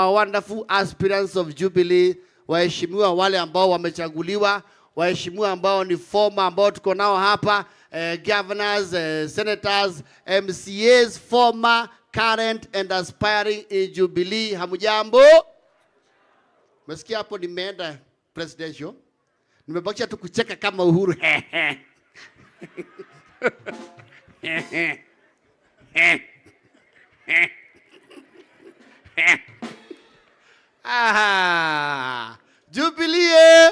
our wonderful aspirants of Jubilee, waheshimiwa wale ambao wamechaguliwa, waheshimiwa ambao ni former ambao tuko nao hapa, governors, senators, MCAs, former, current and aspiring in Jubilee. Hamujambo? Mesikia hapo nimeenda presidential. Nimebakisha tu kucheka kama Uhuru. Jubilee.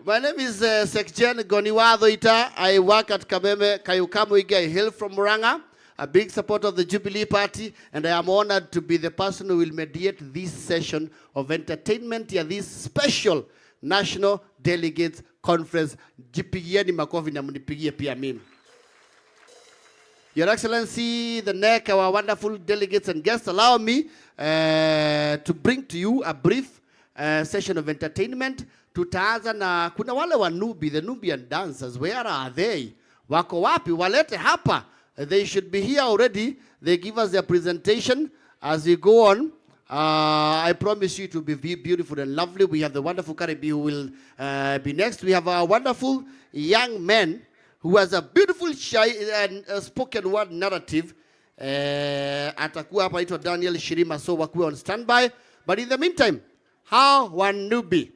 My name is Secretary Ngoni wa Thuita. I work at Kameme Kayukamuiga. I hail from Murang'a, a big supporter of the Jubilee Party, and I am honored to be the person who will mediate this session of entertainment here, this special National Delegates Conference. Jipigieni makofi na munipigie pia mimi. Your Excellency, the NEC, our wonderful delegates and guests, allow me to bring to you a brief session of entertainment. Tutaanza na kuna wale wa Nubi, the Nubian dancers. Where are they? Wako wapi? Walete hapa. They should be here already. They give us their presentation as we go on. I promise you to be beautiful and lovely. We have the wonderful Karibi who will be next. We have a wonderful young man who has a beautiful spoken word narrative. Atakuwa hapa ito Daniel Shirima, so wakuwe on standby. But in the meantime, how one Nubi,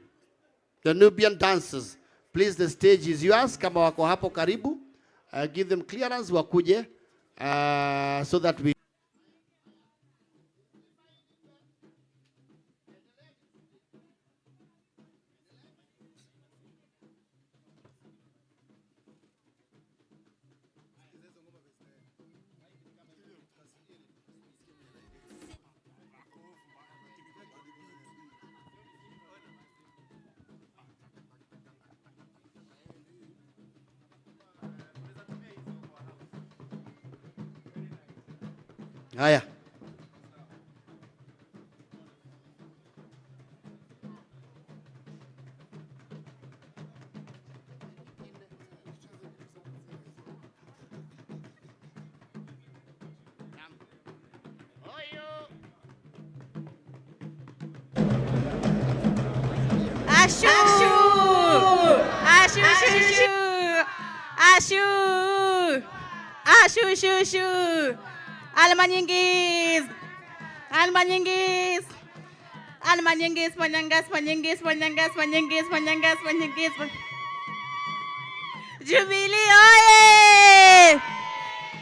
the Nubian dancers, please, the stage is yours. Kama wako hapo karibu, give them clearance wakuje, so that we haya. Ashu! Ashu, shu, shu! Ashu! Ashu, shu, shu! Almanyingis! Almanyingis! Almanyingis, manyangas, manyangas, manyangas, manyangas, manyangas, manyangas. Jubilee oye!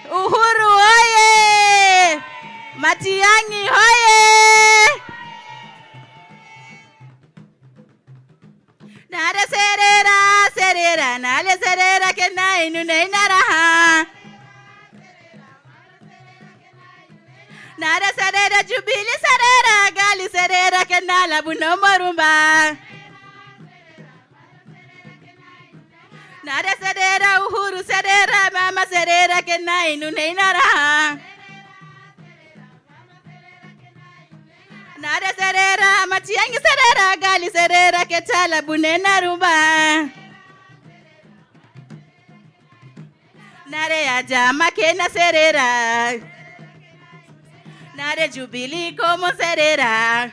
Uhuru oye! Matiang'I oye! Nare serera, serera, nale serera que na inune naraha. Nare serera, Jubilee serera, gali serera que na labuno morumba. Nare serera, Uhuru serera, mama serera que na inune naraha. Nare serera, Matiang'I serera, gali serera que tala bunena rumba. Nare ajama kena serera. Nare Jubilee como serera.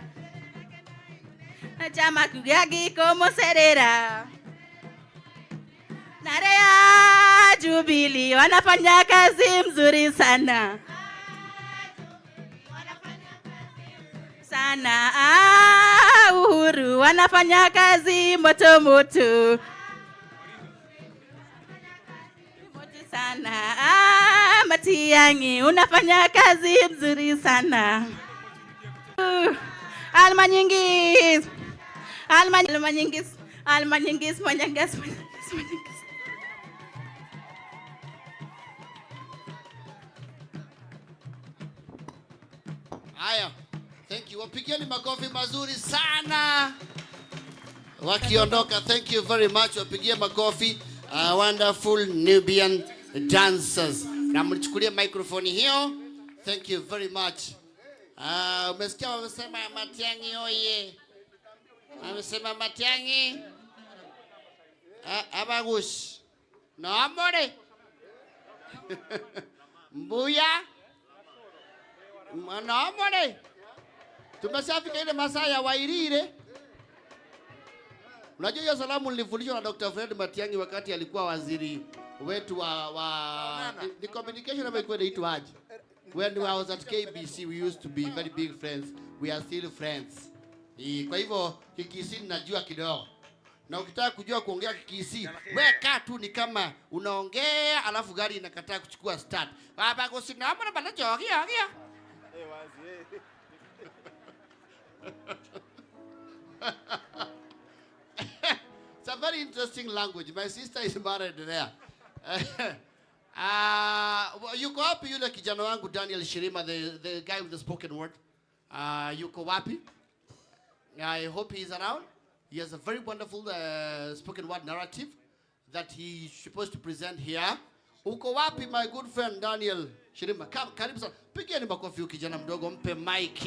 Ajama kugagi como serera. Nare ya Jubilee wanafanya kazi mzuri sana. Sana Uhuru wanafanya kazi moto moto. Moto sana Matiang'I unafanya kazi mzuri sana. Almanyingis. Almanyingis. Almanyingis manyangas manyangas. Haya. Thank you. Wapigeni makofi mazuri sana. Wakiondoka, thank you very much. Wapigie makofi. Wonderful Nubian dancers. Na mlichukulia microphone hiyo. Thank you very much. Umesikia wamesema Matiang'I oye. Wamesema Matiang'I. Abagush. No amore. Mbuya. No amore. Tumeshafika ile masaa ya Wairire. Unajua hiyo salamu nilifundishwa na Dr. Fred Matiang'I wakati alikuwa waziri wetu wa the communication of equity aje. When I was at KBC, we used to be very big friends. We are still friends. Kwa hivyo Kikisi najua kidogo. Na ukitaka kujua kuongea Kikisi, wewe kaa tu ni kama unaongea alafu gari inakataa kuchukua start. Baba kusinama na bana jogia. It's a very interesting language. My sister is married there. Yuko wapi yule kijana wangu Daniel Shirima, the guy with the spoken word? Yuko wapi? I hope he's around. He has a very wonderful spoken word narrative that he's supposed to present here. Uko wapi my good friend Daniel Shirima? Karibu sana. Pigeni makofi kijana mdogo, mpe mic.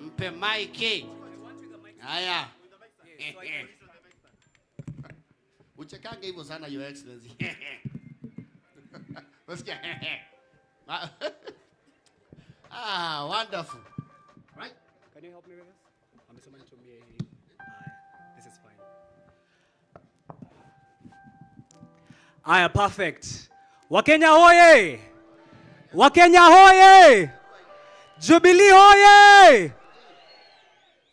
Mpe mic. Haya. Uchekanga hivyo sana your excellency. Wonderful. Right? Can you help me with this? Someone told me this is fine. Perfect. Wakenya hoye! Wakenya hoye! Jubilee hoye!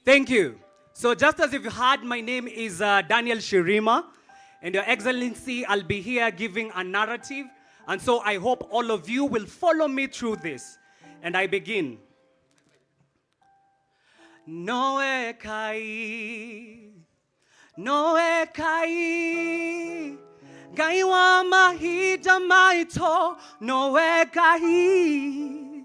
Thank you. So just as you've heard, my name is Daniel Shirima, and Your Excellency, I'll be here giving a narrative, and so I hope all of you will follow me through this. And I begin. Noe kai, gaiwa mahida maito, noe kai,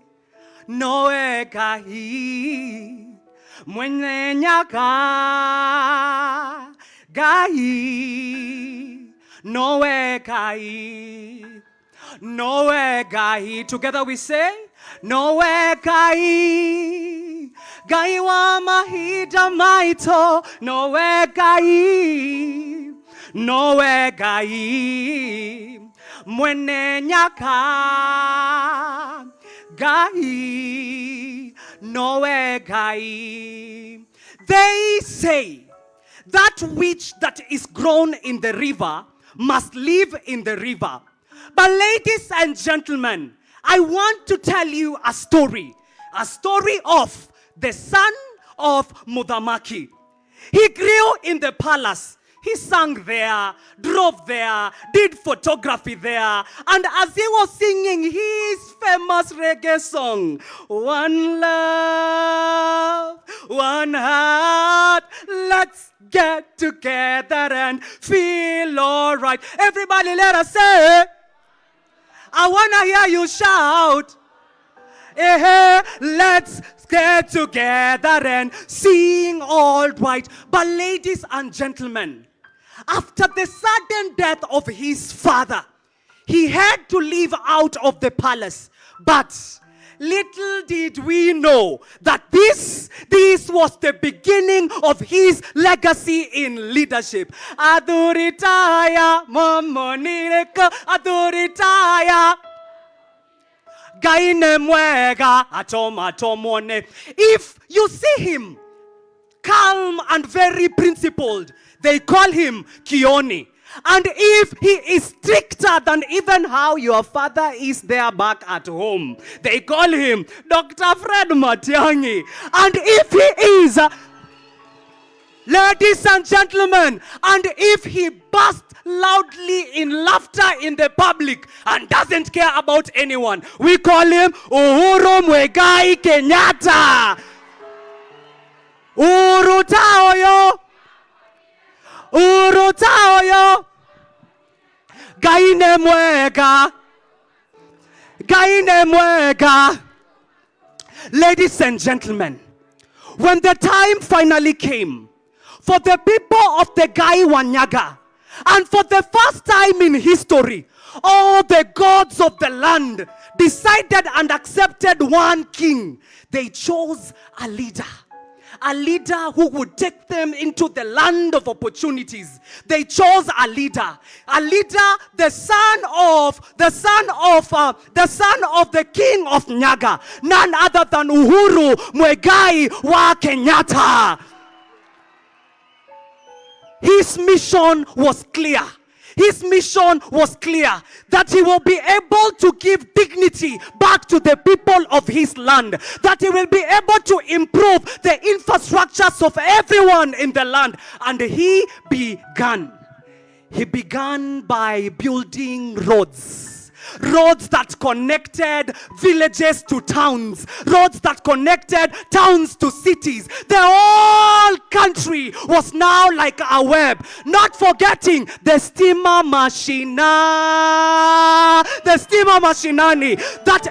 mwenye nyaka, gai, noe kai, together we say, noe kai, gaiwa mahida maito, noe gai, mwene nyaka, gai, noe gai. They say that which that is grown in the river must live in the river. But ladies and gentlemen, I want to tell you a story of the son of Muthamaki. He grew in the palace. He sang there, drove there, did photography there. And as he was singing his famous reggae song, one love, one heart, let's get together and feel all right. Everybody let us say, I want to hear you shout. Let's get together and sing all right. But ladies and gentlemen, after the sudden death of his father, he had to leave out of the palace. But little did we know that this was the beginning of his legacy in leadership. Aduritaya, momonireka, aduritaya. Gaine mwega, atomone. If you see him calm and very principled, they call him Kioni. And if he is stricter than even how your father is there back at home, they call him Dr. Fred Matiang'I. And if he is, ladies and gentlemen, and if he bursts loudly in laughter in the public and doesn't care about anyone, we call him Uhuru Mwegai Kenyatta. Uhuru taoyo. Uhuru taoyo. Gaine mwega. Ladies and gentlemen, when the time finally came for the people of the Gai Wanyaga, and for the first time in history, all the gods of the land decided and accepted one king. They chose a leader. a leader who would take them into the land of opportunities. They chose a leader, the son of the king of Nyaga, none other than Uhuru Muigai wa Kenyatta. His mission was clear. His mission was clear, that he will be able to give dignity back to the people of his land, that he will be able to improve the infrastructures of everyone in the land. And he began by building roads that connected villages to towns, roads that connected towns to cities. The whole country was now like a web. Not forgetting the steamer machinani, that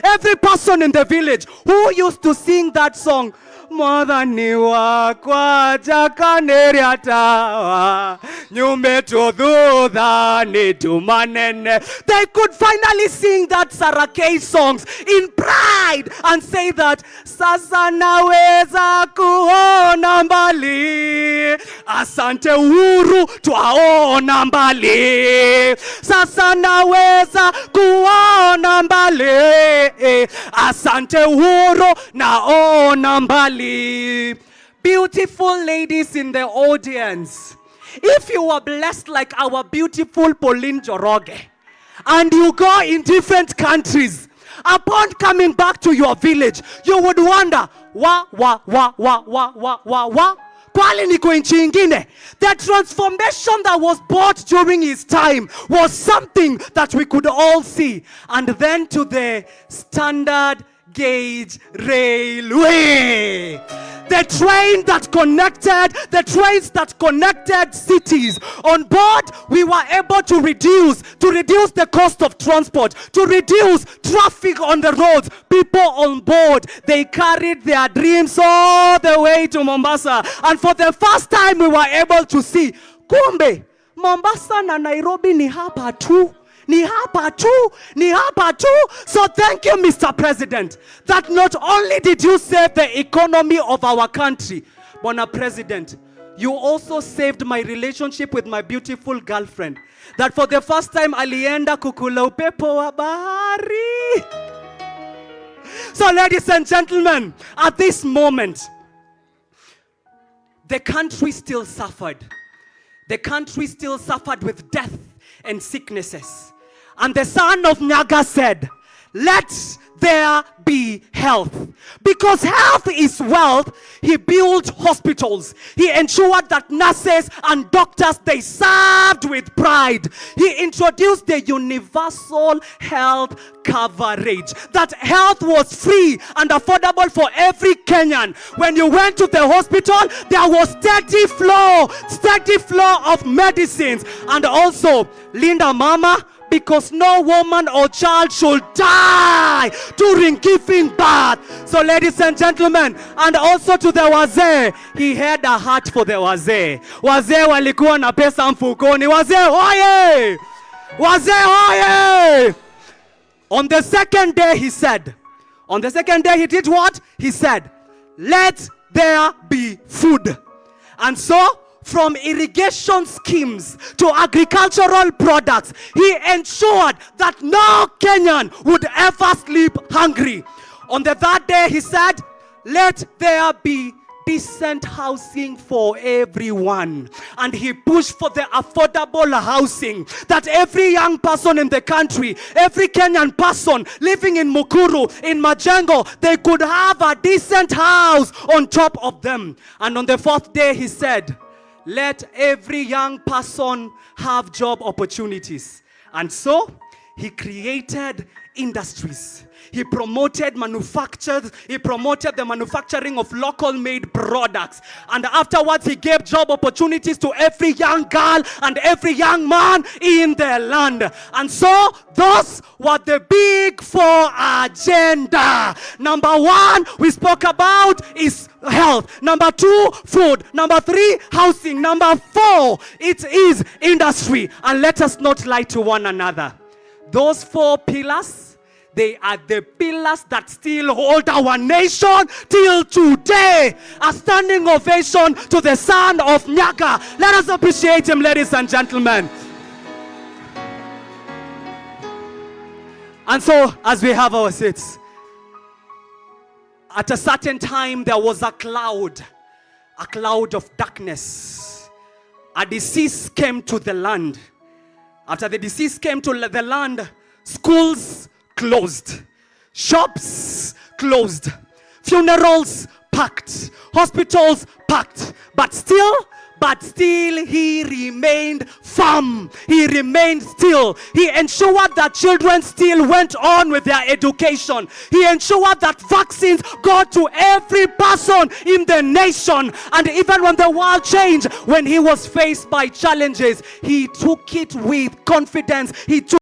every person in the village who used to sing that song, Mwadhani wakwa jakaneria tawa nyume tudhudha ni tumanene. They could finally sing that Sarakei songs in pride and say that sasa naweza kuona mbali, asante Uhuru twaona mbali, sasa naweza kuona mbali, asante Uhuru naona mbali. Beautiful ladies in the audience, if you were blessed like our beautiful Pauline Njoroge and you go in different countries, upon coming back to your village, you would wonder, kwani niko nchi ingine? The transformation that was brought during his time was something that we could all see. And then to the standard gauge railway, the trains that connected cities. On board, we were able to reduce the cost of transport, to reduce traffic on the roads. People on board, they carried their dreams all the way to Mombasa. And for the first time, we were able to see, kumbe, Mombasa na Nairobi ni hapa tu. Ni hapa tu. So thank you, Mr. President, that not only did you save the economy of our country, Bona President, you also saved my relationship with my beautiful girlfriend. That for the first time, alienda kukula upepo wa bahari. So ladies and gentlemen, at this moment, the country still suffered. The country still suffered with death and sicknesses. And the son of Nyaga said, let there be health. Because health is wealth, he built hospitals. He ensured that nurses and doctors, they served with pride. He introduced the universal health coverage. That health was free and affordable for every Kenyan. When you went to the hospital, there was steady flow of medicines. And also, Linda Mama, because no woman or child should die during giving birth. So ladies and gentlemen, and also to the wazee, he had a heart for the wazee. Wazee walikuwa na pesa mfukoni. Wazee hoye! Wazee hoye! On the second day he did what? He said, let there be food. And so, from irrigation schemes to agricultural products, he ensured that no Kenyan would ever sleep hungry. On the third day, he said, let there be decent housing for everyone. And he pushed for the affordable housing, that every young person in the country, every Kenyan person living in Mukuru, in Majengo, they could have a decent house on top of them. And on the fourth day, he said, let every young person have job opportunities. And so, he created industries. He promoted manufacturers. He promoted the manufacturing of local-made products. And afterwards, he gave job opportunities to every young girl and every young man in the land. And so, those were the big four agenda. Number one, we spoke about is health. Number two, food. Number three, housing. Number four, it is industry. And let us not lie to one another. Those four pillars, They are the pillars that still hold our nation till today. A standing ovation to the son of Nyaka. Let us appreciate him, ladies and gentlemen. And so, as we have our seats, at a certain time there was a cloud of darkness. A disease came to the land. After the disease came to the land, schools closed, shops closed, funerals packed, hospitals packed, but still he remained firm. He remained still. He ensured that children still went on with their education. He ensured that vaccines got to every person in the nation. And even when the world changed, when he was faced by challenges, he took it with confidence. He took